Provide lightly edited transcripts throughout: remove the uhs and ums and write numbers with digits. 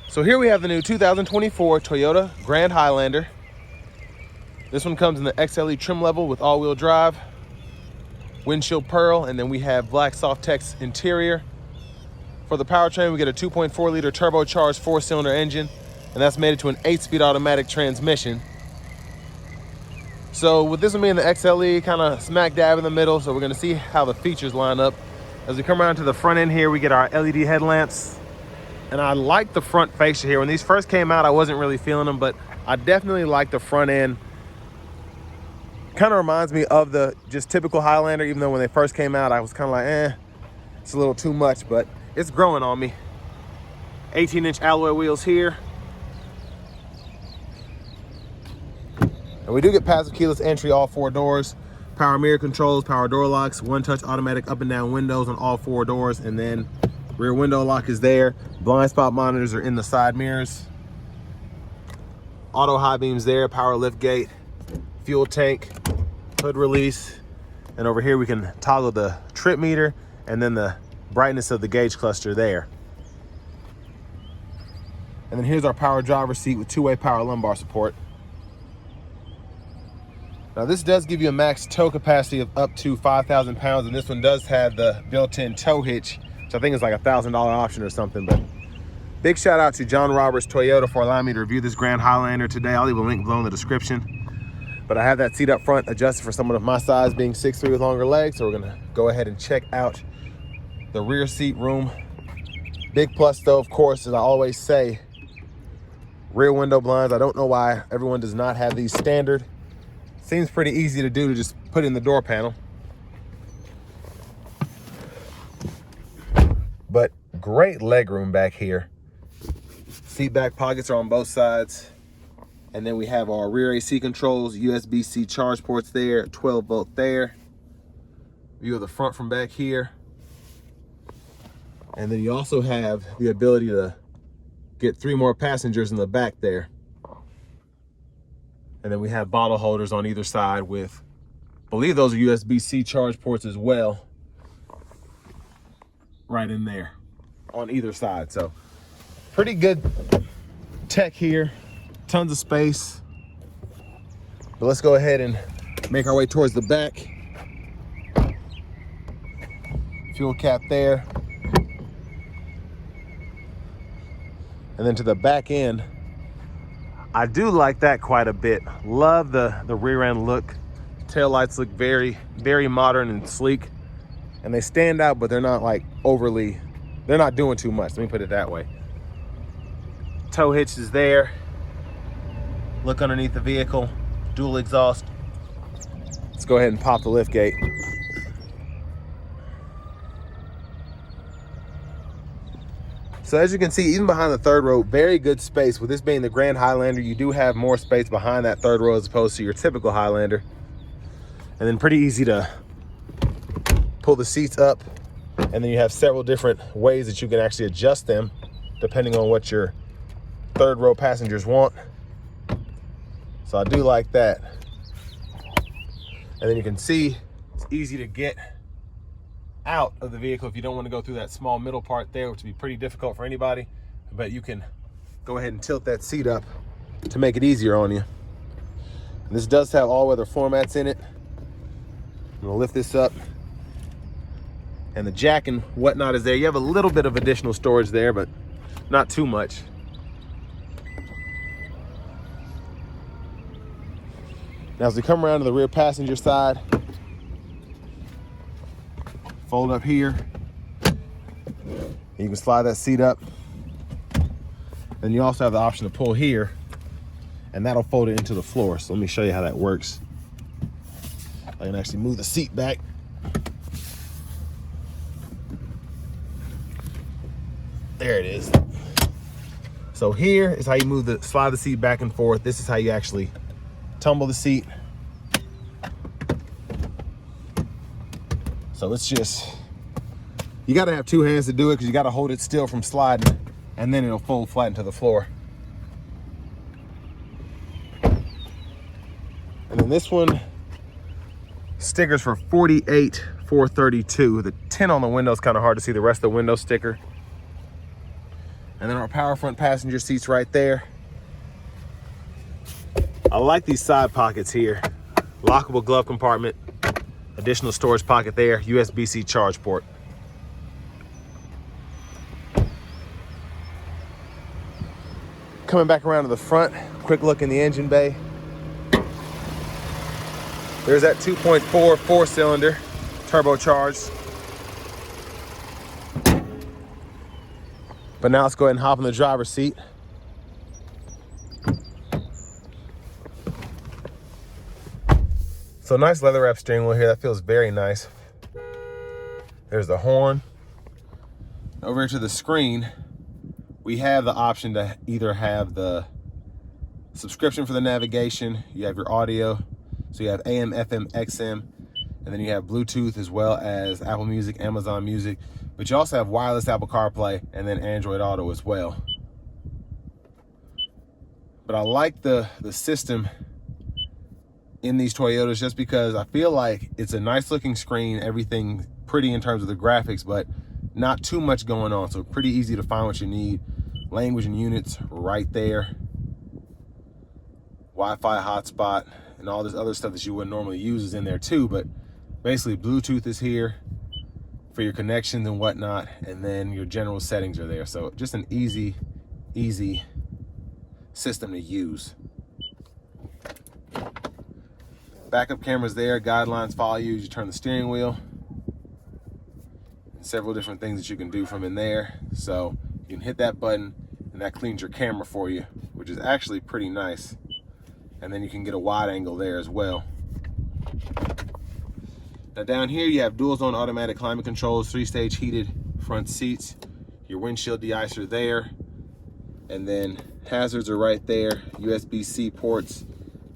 So here we have the new 2024 Toyota Grand Highlander. This one comes in the XLE trim level with all-wheel drive, windshield pearl, and then we have black Softex interior. For the powertrain, we get a 2.4 liter turbocharged 4-cylinder engine, and that's made it to an 8-speed automatic transmission. So with this one being the XLE, kind of smack dab in the middle, so we're gonna see how the features line up. As we come around to the front end here, we get our LED headlamps. And I like the front fascia here. When these first came out, I wasn't really feeling them, but I definitely like the front end. Kind of reminds me of the just typical Highlander, even though when they first came out, I was kind of like, it's a little too much, but it's growing on me. 18-inch alloy wheels here. And we do get passive keyless entry, all 4 doors. Power mirror controls, power door locks, one-touch automatic up and down windows on all 4 doors, and then rear window lock is there. Blind spot monitors are in the side mirrors. Auto high beams there, power lift gate, fuel tank, hood release. And over here we can toggle the trip meter and then the brightness of the gauge cluster there. And then here's our power driver's seat with 2-way power lumbar support. Now this does give you a max tow capacity of up to 5,000 pounds, and this one does have the built-in tow hitch, which I think is like a $1,000 option or something. But big shout out to John Roberts Toyota for allowing me to review this Grand Highlander today. I'll leave a link below in the description. But I have that seat up front adjusted for someone of my size, being 6'3" with longer legs. So we're gonna go ahead and check out the rear seat room. Big plus though, of course, as I always say, rear window blinds. I don't know why everyone does not have these standard. Seems pretty easy to do, to just put in the door panel. But great leg room back here. Seat back pockets are on both sides. And then we have our rear AC controls, USB-C charge ports there, 12 volt there. View of the front from back here. And then you also have the ability to get 3 more passengers in the back there. And then we have bottle holders on either side with, I believe those are USB-C charge ports as well, right in there on either side. So pretty good tech here, tons of space. But let's go ahead and make our way towards the back. Fuel cap there. And then to the back end, I do like that quite a bit. Love the rear end look. Taillights look very, very modern and sleek. And they stand out, but they're not like overly, they're not doing too much. Let me put it that way. Tow hitch is there. Look underneath the vehicle, dual exhaust. Let's go ahead and pop the lift gate. So as you can see, even behind the third row, very good space. With this being the Grand Highlander, you do have more space behind that third row as opposed to your typical Highlander. And then pretty easy to pull the seats up. And then you have several different ways that you can actually adjust them depending on what your third row passengers want. So I do like that. And then you can see it's easy to get out of the vehicle if you don't want to go through that small middle part there, which would be pretty difficult for anybody. But you can go ahead and tilt that seat up to make it easier on you. And this does have all-weather floor mats in it. I'm gonna lift this up. And the jack and whatnot is there. You have a little bit of additional storage there, but not too much. Now as we come around to the rear passenger side, fold up here. You can slide that seat up. Then you also have the option to pull here, and that'll fold it into the floor. So let me show you how that works. I can actually move the seat back. There it is. So here is how you slide the seat back and forth. This is how you actually tumble the seat. So it's just, you gotta have 2 hands to do it because you gotta hold it still from sliding, and then it'll fold flat into the floor. And then this one, stickers for $48,432. The tint on the window is kind of hard to see the rest of the window sticker. And then our power front passenger seats right there. I like these side pockets here. Lockable glove compartment, additional storage pocket there, USB-C charge port. Coming back around to the front, quick look in the engine bay. There's that 2.4 four-cylinder, turbocharged. But now let's go ahead and hop in the driver's seat. So nice leather wrap steering wheel here, that feels very nice. There's the horn. Over here to the screen, we have the option to either have the subscription for the navigation, you have your audio, so you have AM, FM, XM, and then you have Bluetooth as well as Apple Music, Amazon Music, but you also have wireless Apple CarPlay and then Android Auto as well. But I like the system in these Toyotas just because I feel like it's a nice looking screen, everything pretty in terms of the graphics, but not too much going on, so pretty easy to find what you need. Language and units right there. Wi-Fi hotspot and all this other stuff that you wouldn't normally use is in there too, but basically Bluetooth is here for your connections and whatnot, and then your general settings are there. So just an easy system to use. Backup cameras there, guidelines follow you as you turn the steering wheel. And several different things that you can do from in there. So you can hit that button and that cleans your camera for you, which is actually pretty nice. And then you can get a wide angle there as well. Now down here you have dual zone automatic climate controls, 3-stage heated front seats, your windshield de-icer there, and then hazards are right there, USB-C ports,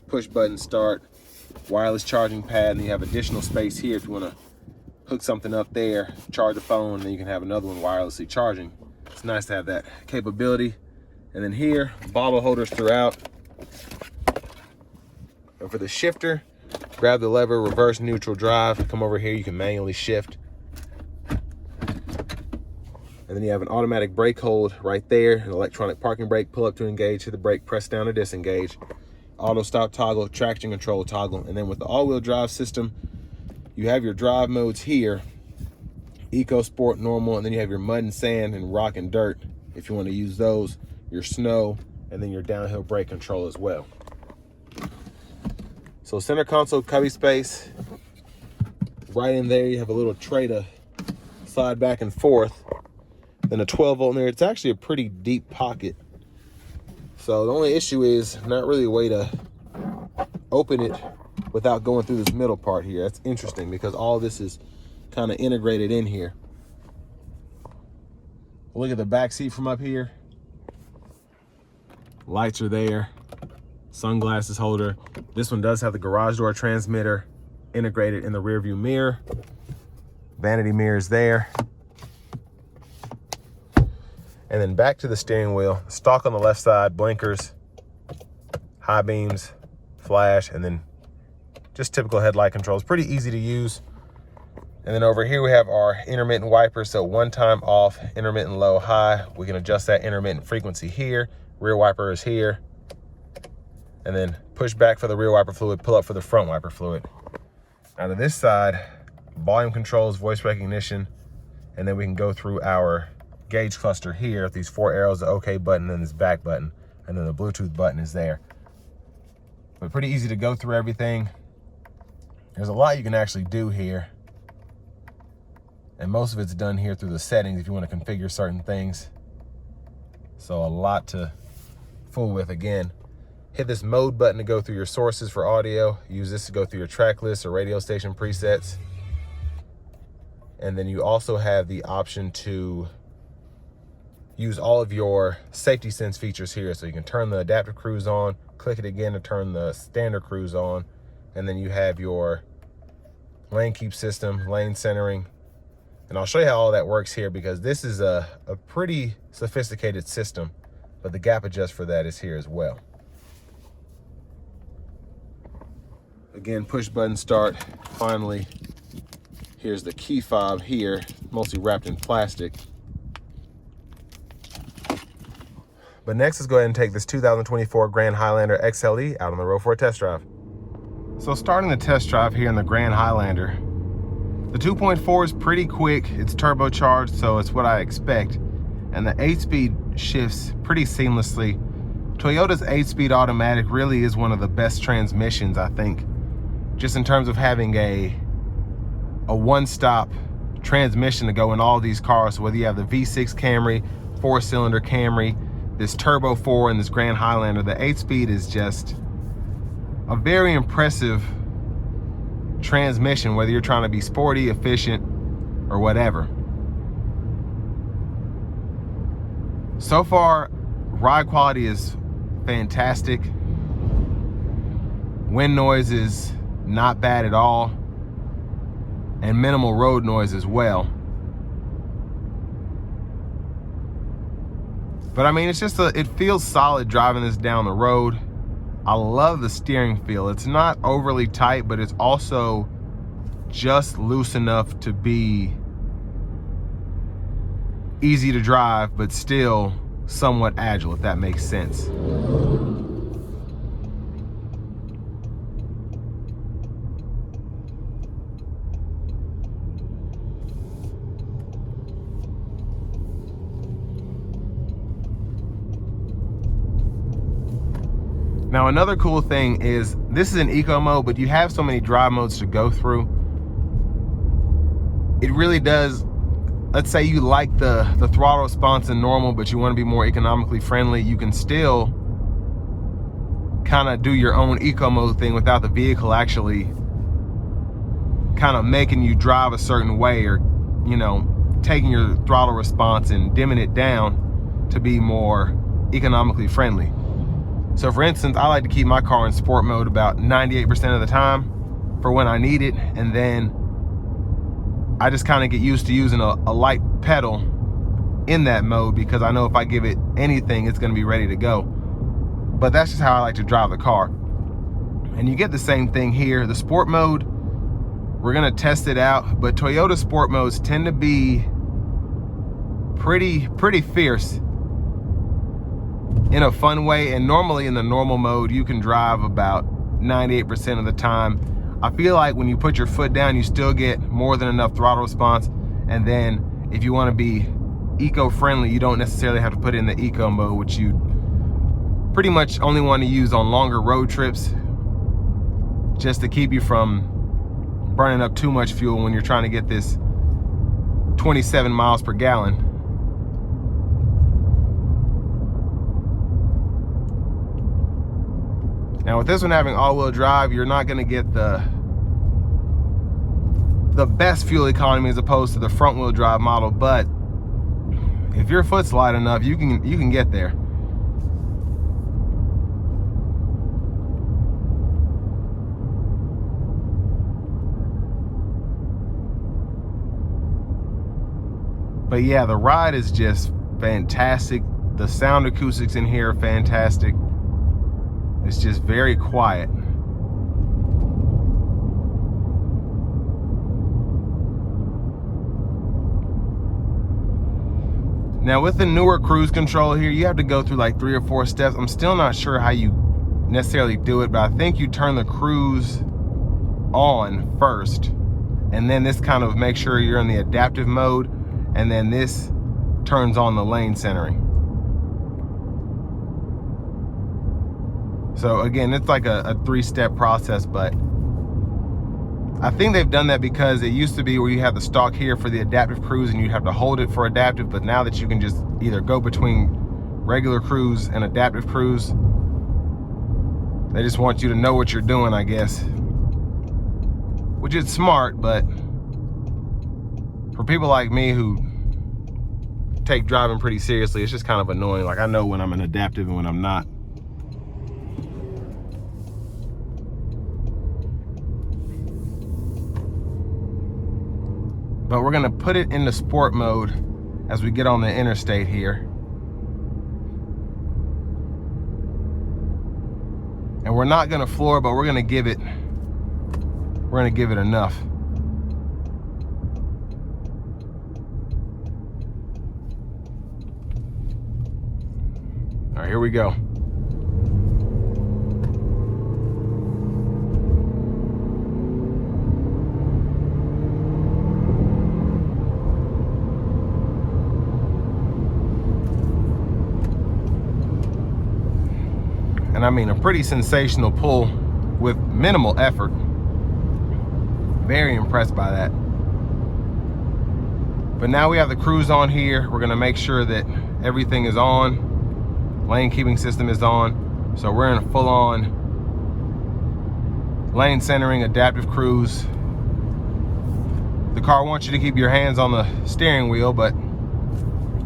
push button start, wireless charging pad, and you have additional space here if you want to hook something up there, charge a phone, and then you can have another one wirelessly charging. It's nice to have that capability. And then here, bottle holders throughout. And for the shifter, grab the lever, reverse neutral drive, come over here, you can manually shift. And then you have an automatic brake hold right there, an electronic parking brake, pull up to engage, hit the brake, press down to disengage. Auto stop toggle, traction control toggle, and then with the all-wheel drive system, you have your drive modes here, Eco, Sport, Normal, and then you have your mud and sand and rock and dirt if you want to use those, your snow, and then your downhill brake control as well. So center console cubby space, right in there you have a little tray to slide back and forth, then a 12 volt in there. It's actually a pretty deep pocket. So the only issue is not really a way to open it without going through this middle part here. That's interesting because all this is kind of integrated in here. Look at the back seat from up here. Lights are there. Sunglasses holder. This one does have the garage door transmitter integrated in the rear view mirror. Vanity mirrors there. And then back to the steering wheel, stalk on the left side, blinkers, high beams, flash, and then just typical headlight controls. Pretty easy to use. And then over here we have our intermittent wipers. So one time off, intermittent low, high. We can adjust that intermittent frequency here. Rear wiper is here. And then push back for the rear wiper fluid, pull up for the front wiper fluid. Now to this side, volume controls, voice recognition, and then we can go through our gauge cluster here with these 4 arrows, the OK button, and this back button, and then the Bluetooth button is there. But pretty easy to go through everything. There's a lot you can actually do here, and most of it's done here through the settings if you want to configure certain things. So a lot to fool with. Again, hit this mode button to go through your sources for audio. Use this to go through your track list or radio station presets. And then you also have the option to use all of your safety sense features here. So you can turn the adaptive cruise on, click it again to turn the standard cruise on. And then you have your lane keep system, lane centering. And I'll show you how all that works here because this is a pretty sophisticated system, but the gap adjust for that is here as well. Again, push button start. Finally, here's the key fob here, mostly wrapped in plastic. But next, let's go ahead and take this 2024 Grand Highlander XLE out on the road for a test drive. So starting the test drive here in the Grand Highlander, the 2.4 is pretty quick. It's turbocharged, so it's what I expect. And the 8-speed shifts pretty seamlessly. Toyota's 8-speed automatic really is one of the best transmissions, I think, just in terms of having a one-stop transmission to go in all these cars. So whether you have the V6 Camry, 4-cylinder Camry, this Turbo 4, and this Grand Highlander, the 8-speed is just a very impressive transmission, whether you're trying to be sporty, efficient, or whatever. So far, ride quality is fantastic. Wind noise is not bad at all, and minimal road noise as well. But I mean, it's just it feels solid driving this down the road. I love the steering feel. It's not overly tight, but it's also just loose enough to be easy to drive, but still somewhat agile, if that makes sense. Now, another cool thing is this is an eco mode, but you have so many drive modes to go through. It really does, let's say you like the throttle response in normal, but you want to be more economically friendly, you can still kind of do your own eco mode thing without the vehicle actually kind of making you drive a certain way, or, you know, taking your throttle response and dimming it down to be more economically friendly. So for instance, I like to keep my car in sport mode about 98% of the time for when I need it, and then I just kind of get used to using a light pedal in that mode, because I know if I give it anything, it's going to be ready to go. But that's just how I like to drive the car. And you get the same thing here. The sport mode, we're going to test it out, but Toyota sport modes tend to be pretty fierce in a fun way. And normally in the normal mode, you can drive about 98% of the time. I feel like when you put your foot down, you still get more than enough throttle response. And then if you want to be eco-friendly, you don't necessarily have to put in the eco mode, which you pretty much only want to use on longer road trips, just to keep you from burning up too much fuel when you're trying to get this 27 miles per gallon. Now with this one having all-wheel drive, you're not going to get the best fuel economy as opposed to the front-wheel drive model, but if your foot's light enough, you can get there. But yeah, the ride is just fantastic. The sound acoustics in here are fantastic. It's just very quiet. Now with the newer cruise control here, you have to go through like 3 or 4 steps. I'm still not sure how you necessarily do it, but I think you turn the cruise on first, and then this kind of makes sure you're in the adaptive mode, and then this turns on the lane centering. So again, it's like a 3-step process, but I think they've done that because it used to be where you have the stalk here for the adaptive cruise and you'd have to hold it for adaptive, but now that you can just either go between regular cruise and adaptive cruise, they just want you to know what you're doing, I guess. Which is smart, but for people like me who take driving pretty seriously, it's just kind of annoying. Like, I know when I'm in adaptive and when I'm not. But we're gonna put it into sport mode as we get on the interstate here. And we're not gonna floor, but we're gonna give it enough. All right, here we go. And I mean, a pretty sensational pull with minimal effort. Very impressed by that. But now we have the cruise on here. We're gonna make sure that everything is on. Lane keeping system is on. So we're in a full-on lane centering adaptive cruise. The car wants you to keep your hands on the steering wheel, but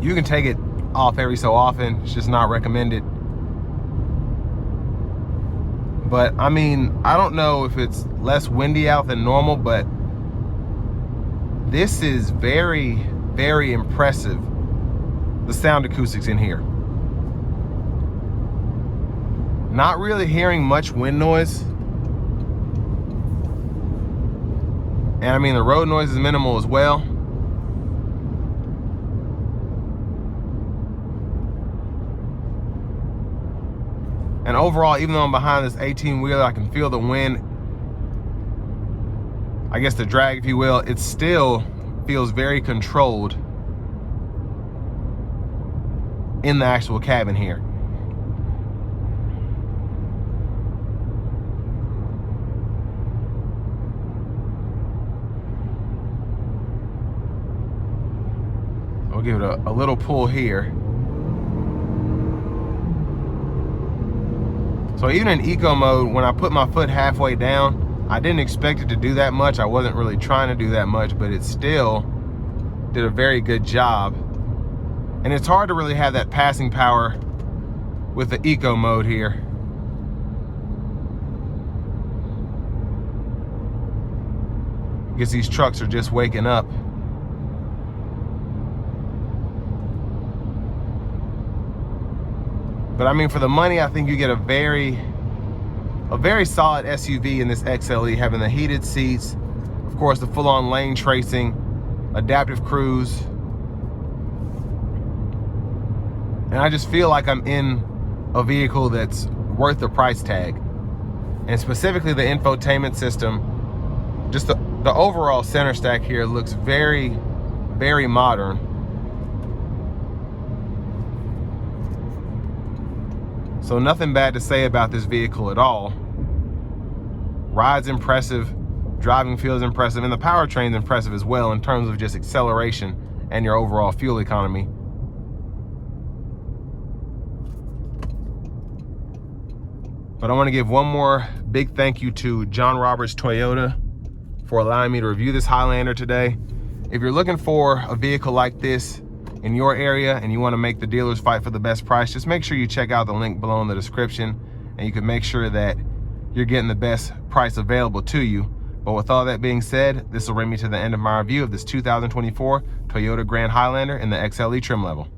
you can take it off every so often. It's just not recommended. But I mean, I don't know if it's less windy out than normal, but this is very, very impressive, the sound acoustics in here. Not really hearing much wind noise. And I mean, the road noise is minimal as well. And overall, even though I'm behind this 18-wheeler, I can feel the wind, I guess the drag, if you will. It still feels very controlled in the actual cabin here. I'll give it a little pull here. So even in eco mode, when I put my foot halfway down, I didn't expect it to do that much. I wasn't really trying to do that much, but it still did a very good job. And it's hard to really have that passing power with the eco mode here. I guess these trucks are just waking up. But I mean, for the money, I think you get a very solid SUV in this XLE, having the heated seats, of course, the full-on lane tracing, adaptive cruise. And I just feel like I'm in a vehicle that's worth the price tag. And specifically the infotainment system, just the overall center stack here looks very, very modern. So nothing bad to say about this vehicle at all. Ride's impressive, driving feels impressive, and the powertrain's impressive as well in terms of just acceleration and your overall fuel economy. But I want to give one more big thank you to John Roberts Toyota for allowing me to review this Highlander today. If you're looking for a vehicle like this in your area and you want to make the dealers fight for the best price, just make sure you check out the link below in the description, and you can make sure that you're getting the best price available to you. But with all that being said, this will bring me to the end of my review of this 2024 Toyota Grand Highlander in the XLE trim level.